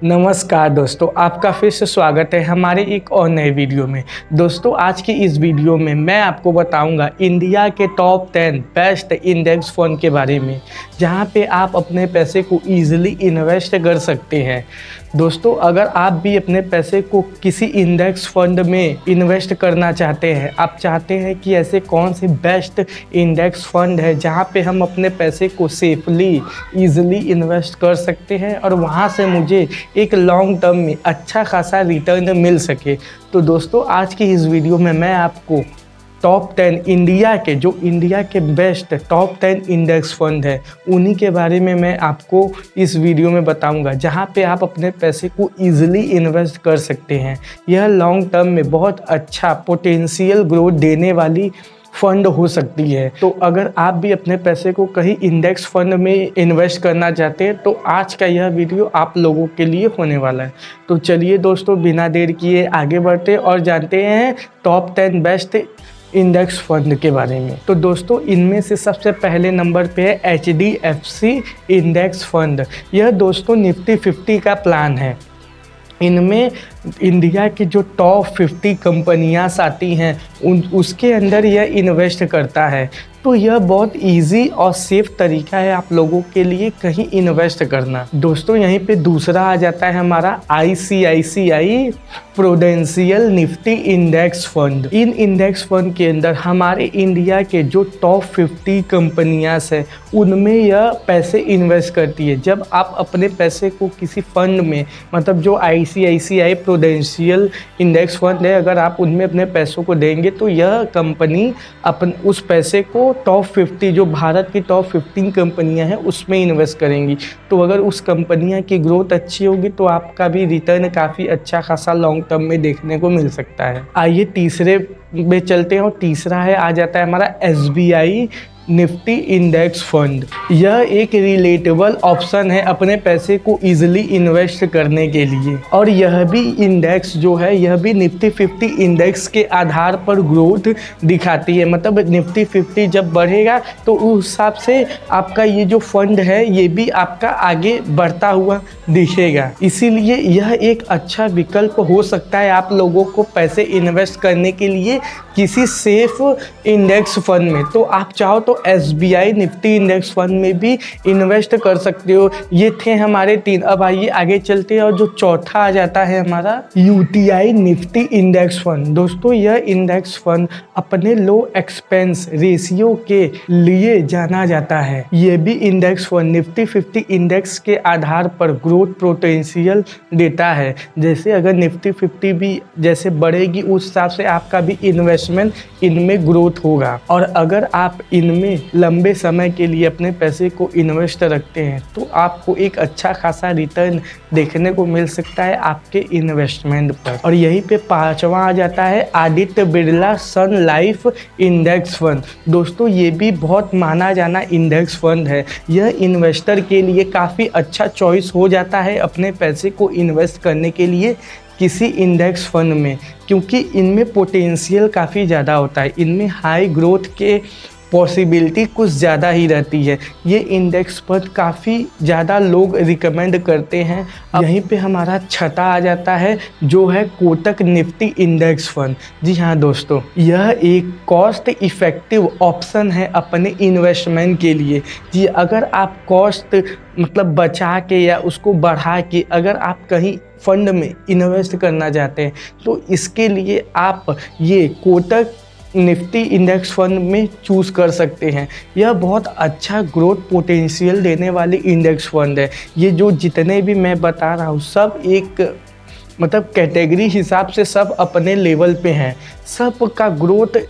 नमस्कार दोस्तों, आपका फिर से स्वागत है हमारे एक और नए वीडियो में। दोस्तों, आज की इस वीडियो में मैं आपको बताऊंगा इंडिया के टॉप 10 बेस्ट इंडेक्स फंड के बारे में, जहां पे आप अपने पैसे को ईजिली इन्वेस्ट कर सकते हैं। दोस्तों, अगर आप भी अपने पैसे को किसी इंडेक्स फंड में इन्वेस्ट करना चाहते हैं, आप चाहते हैं कि ऐसे कौन से बेस्ट इंडेक्स फंड है जहां पे हम अपने पैसे को सेफली ईजिली इन्वेस्ट कर सकते हैं और वहां से मुझे एक लॉन्ग टर्म में अच्छा खासा रिटर्न मिल सके, तो दोस्तों आज की इस वीडियो में मैं आपको टॉप 10 इंडिया के बेस्ट टॉप 10 इंडेक्स फंड है उन्हीं के बारे में मैं आपको इस वीडियो में बताऊंगा, जहां पे आप अपने पैसे को ईजिली इन्वेस्ट कर सकते हैं। यह लॉन्ग टर्म में बहुत अच्छा पोटेंशियल ग्रोथ देने वाली फंड हो सकती है। तो अगर आप भी अपने पैसे को कहीं इंडेक्स फंड में इन्वेस्ट करना चाहते हैं तो आज का यह वीडियो आप लोगों के लिए होने वाला है। तो चलिए दोस्तों, बिना देर किए आगे बढ़ते और जानते हैं टॉप 10 बेस्ट इंडेक्स फंड के बारे में। तो दोस्तों, इनमें से सबसे पहले नंबर पे है HDFC इंडेक्स फंड। यह दोस्तों निफ्टी 50 का प्लान है। इनमें इंडिया की जो टॉप 50 कंपनियां आती हैं उसके अंदर यह इन्वेस्ट करता है। तो यह बहुत इजी और सेफ तरीका है आप लोगों के लिए कहीं इन्वेस्ट करना। दोस्तों, यहीं पे दूसरा आ जाता है हमारा ICICI Prudential Nifty index fund. इन इंडेक्स फंड के अंदर हमारे इंडिया के जो टॉप 50 कंपनियां हैं उनमें यह पैसे इन्वेस्ट करती है। जब आप अपने पैसे को किसी फंड में, मतलब जो ICICI प्रूडेंशियल इंडेक्स फंड है, अगर आप उनमें अपने पैसों को देंगे तो यह कंपनी उस पैसे को टॉप 50 जो भारत की टॉप 15 कंपनियां हैं उसमें इन्वेस्ट करेंगी। तो अगर उस कंपनियां की ग्रोथ अच्छी होगी तो आपका भी रिटर्न काफ़ी अच्छा खासा लॉन्ग टर्म में देखने को मिल सकता है। आइए तीसरे में चलते हैं और तीसरा आ जाता है हमारा SBI निफ्टी इंडेक्स फंड। यह एक रिलेटेबल ऑप्शन है अपने पैसे को इजीली इन्वेस्ट करने के लिए, और यह भी इंडेक्स जो है यह भी निफ्टी 50 इंडेक्स के आधार पर ग्रोथ दिखाती है। मतलब निफ्टी 50 जब बढ़ेगा तो उस हिसाब से आपका ये जो फंड है ये भी आपका आगे बढ़ता हुआ दिखेगा। इसीलिए यह एक अच्छा विकल्प हो सकता है आप लोगों को पैसे इन्वेस्ट करने के लिए किसी सेफ इंडेक्स फंड में। तो आप चाहो तो SBI निफ्टी इंडेक्स फंड में भी इन्वेस्ट कर सकते हो। ये थे हमारे 3। अब आइए आगे चलते हैं और जो चौथा आ जाता है हमारा UTI निफ्टी इंडेक्स फंड। दोस्तों, यह इंडेक्स फंड अपने लो एक्सपेंस रेशियो के लिए जाना जाता है। ये भी इंडेक्स फंड निफ्टी 50 इंडेक्स के आधार पर ग्रोथ पोटेंशियल देता है। जैसे अगर निफ्टी 50 भी जैसे बढ़ेगी उस हिसाब से आपका भी इन्वेस्टमेंट इनमें ग्रोथ होगा। और अगर आप इनमें लंबे समय के लिए अपने पैसे को इन्वेस्ट रखते हैं तो आपको एक अच्छा खासा रिटर्न देखने को मिल सकता है आपके इन्वेस्टमेंट पर। और यहीं पे पांचवा आ जाता है आदित्य बिरला सन लाइफ इंडेक्स फंड। दोस्तों, ये भी बहुत माना जाना इंडेक्स फंड है। यह इन्वेस्टर के लिए काफ़ी अच्छा चॉइस हो जाता है अपने पैसे को इन्वेस्ट करने के लिए किसी इंडेक्स फंड में, क्योंकि इनमें पोटेंशियल काफ़ी ज़्यादा होता है। इनमें हाई ग्रोथ के पॉसिबिलिटी कुछ ज़्यादा ही रहती है। ये इंडेक्स फंड काफ़ी ज़्यादा लोग रिकमेंड करते हैं। यहीं पे हमारा छठा आ जाता है जो है कोटक निफ्टी इंडेक्स फंड। जी हाँ दोस्तों, यह एक कॉस्ट इफ़ेक्टिव ऑप्शन है अपने इन्वेस्टमेंट के लिए। जी, अगर आप कॉस्ट मतलब बचा के या उसको बढ़ा के अगर आप कहीं फंड में इन्वेस्ट करना चाहते हैं तो इसके लिए आप ये कोटक निफ्टी इंडेक्स फंड में चूज़ कर सकते हैं। यह बहुत अच्छा ग्रोथ पोटेंशियल देने वाली इंडेक्स फंड है। ये जो जितने भी मैं बता रहा हूँ सब एक मतलब कैटेगरी हिसाब से सब अपने लेवल पे हैं, सबका ग्रोथ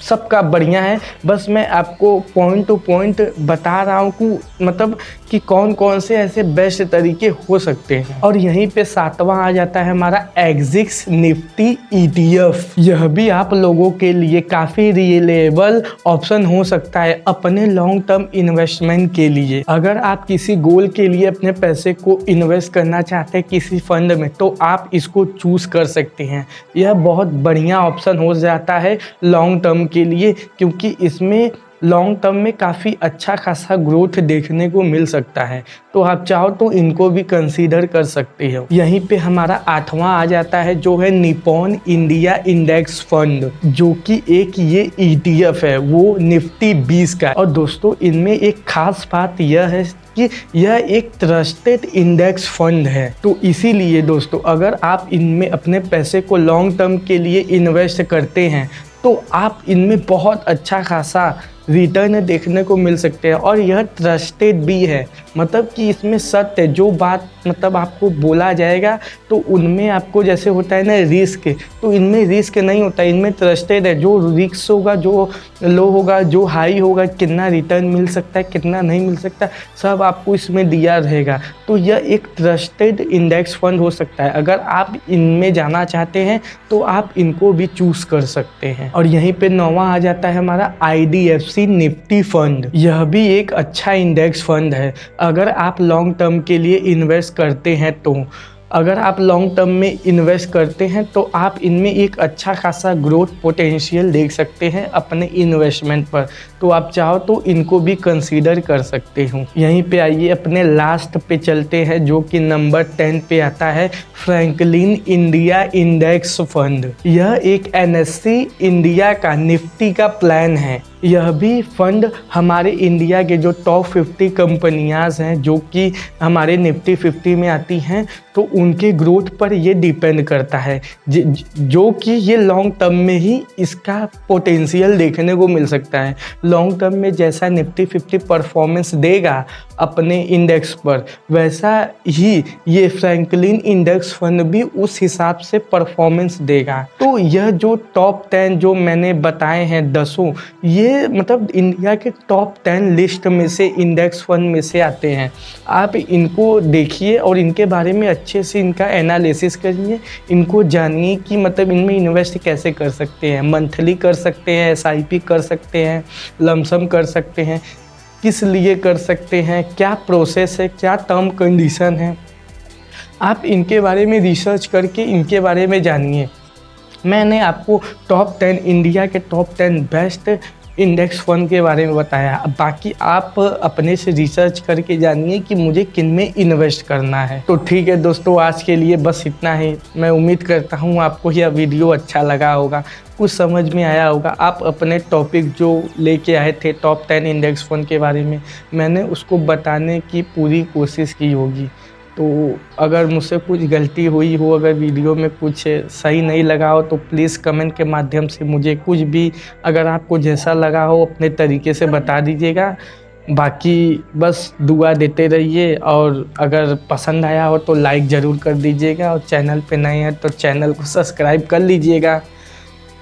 सबका बढ़िया है। बस मैं आपको पॉइंट टू पॉइंट बता रहा हूँ कि मतलब कि कौन कौन से ऐसे बेस्ट तरीके हो सकते हैं। और यहीं पे सातवां आ जाता है हमारा एग्जिक्स निफ्टी ETF। यह भी आप लोगों के लिए काफ़ी रिलेबल ऑप्शन हो सकता है अपने लॉन्ग टर्म इन्वेस्टमेंट के लिए। अगर आप किसी गोल के लिए अपने पैसे को इन्वेस्ट करना चाहते हैं किसी फंड में तो आप इसको चूज़ कर सकते हैं। यह बहुत बढ़िया ऑप्शन हो जाता है लॉन्ग टर्म के लिए, क्योंकि इसमें लॉन्ग टर्म में काफ़ी अच्छा खासा ग्रोथ देखने को मिल सकता है। तो आप चाहो तो इनको भी कंसीडर कर सकते हो। यहीं पे हमारा 8वां आ जाता है जो है निप्पॉन इंडिया इंडेक्स फंड, जो कि एक ये ETF है वो निफ्टी 20 का। और दोस्तों इनमें एक खास बात यह है कि यह एक ट्रस्टेड इंडेक्स फंड है। तो इसीलिए दोस्तों अगर आप इनमें अपने पैसे को लॉन्ग टर्म के लिए इन्वेस्ट करते हैं तो आप इनमें बहुत अच्छा खासा रिटर्न देखने को मिल सकते हैं। और यह ट्रस्टेड भी है, मतलब कि इसमें सत्य जो बात मतलब आपको बोला जाएगा तो उनमें आपको जैसे होता है ना रिस्क, तो इनमें रिस्क नहीं होता, इनमें ट्रस्टेड है। जो रिस्क होगा, जो लो होगा, जो हाई होगा, कितना रिटर्न मिल सकता है, कितना नहीं मिल सकता, सब आपको इसमें दिया रहेगा। तो यह एक ट्रस्टेड इंडेक्स फंड हो सकता है। अगर आप इनमें जाना चाहते हैं तो आप इनको भी चूज़ कर सकते हैं। और यहीं पे 9वां आ जाता है हमारा IDFC निफ्टी फंड। यह भी एक अच्छा इंडेक्स फंड है अगर आप लॉन्ग टर्म के लिए इन्वेस्ट करते हैं तो। अगर आप लॉन्ग टर्म में इन्वेस्ट करते हैं तो आप इनमें एक अच्छा खासा ग्रोथ पोटेंशियल देख सकते हैं अपने इन्वेस्टमेंट पर। तो आप चाहो तो इनको भी कंसीडर कर सकते हो। यहीं पे आइए अपने लास्ट पे चलते हैं जो कि नंबर 10 पे आता है फ्रैंकलिन इंडिया इंडेक्स फंड। यह एक NSE इंडिया का निफ्टी का प्लान है। यह भी फंड हमारे इंडिया के जो टॉप 50 कंपनियां हैं जो कि हमारे निफ्टी 50 में आती हैं, तो उनके ग्रोथ पर ये डिपेंड करता है, जो कि ये लॉन्ग टर्म में ही इसका पोटेंशियल देखने को मिल सकता है। लॉन्ग टर्म में जैसा निफ्टी 50 परफॉर्मेंस देगा अपने इंडेक्स पर, वैसा ही ये फ्रैंकलिन इंडेक्स फंड भी उस हिसाब से परफॉर्मेंस देगा। तो यह जो टॉप 10 जो मैंने बताए हैं 10, ये मतलब इंडिया के टॉप 10 लिस्ट में से इंडेक्स फंड में से आते हैं। आप इनको देखिए और इनके बारे में अच्छे से इनका एनालिसिस करिए, इनको जानिए कि मतलब इनमें इन्वेस्ट कैसे कर सकते हैं। मंथली कर सकते हैं, SIP कर सकते हैं, लमसम कर सकते हैं, किस लिए कर सकते हैं, क्या प्रोसेस है, क्या टर्म कंडीशन है। आप इनके बारे में रिसर्च करके इनके बारे में जानिए। मैंने आपको टॉप 10 इंडिया के टॉप 10 बेस्ट इंडेक्स फंड के बारे में बताया। अब बाकी आप अपने से रिसर्च करके जानिए कि मुझे किन में इन्वेस्ट करना है। तो ठीक है दोस्तों, आज के लिए बस इतना ही। मैं उम्मीद करता हूँ आपको यह वीडियो अच्छा लगा होगा, कुछ समझ में आया होगा। आप अपने टॉपिक जो लेके आए थे टॉप 10 इंडेक्स फंड के बारे में, मैंने उसको बताने की पूरी कोशिश की होगी। तो अगर मुझसे कुछ गलती हुई हो, अगर वीडियो में कुछ सही नहीं लगा हो, तो प्लीज़ कमेंट के माध्यम से मुझे कुछ भी अगर आपको जैसा लगा हो अपने तरीके से बता दीजिएगा। बाकी बस दुआ देते रहिए, और अगर पसंद आया हो तो लाइक ज़रूर कर दीजिएगा, और चैनल पे नए हैं तो चैनल को सब्सक्राइब कर लीजिएगा।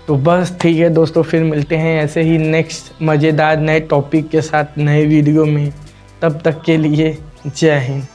तो बस ठीक है दोस्तों, फिर मिलते हैं ऐसे ही नेक्स्ट मज़ेदार नए टॉपिक के साथ नए वीडियो में। तब तक के लिए जय हिंद।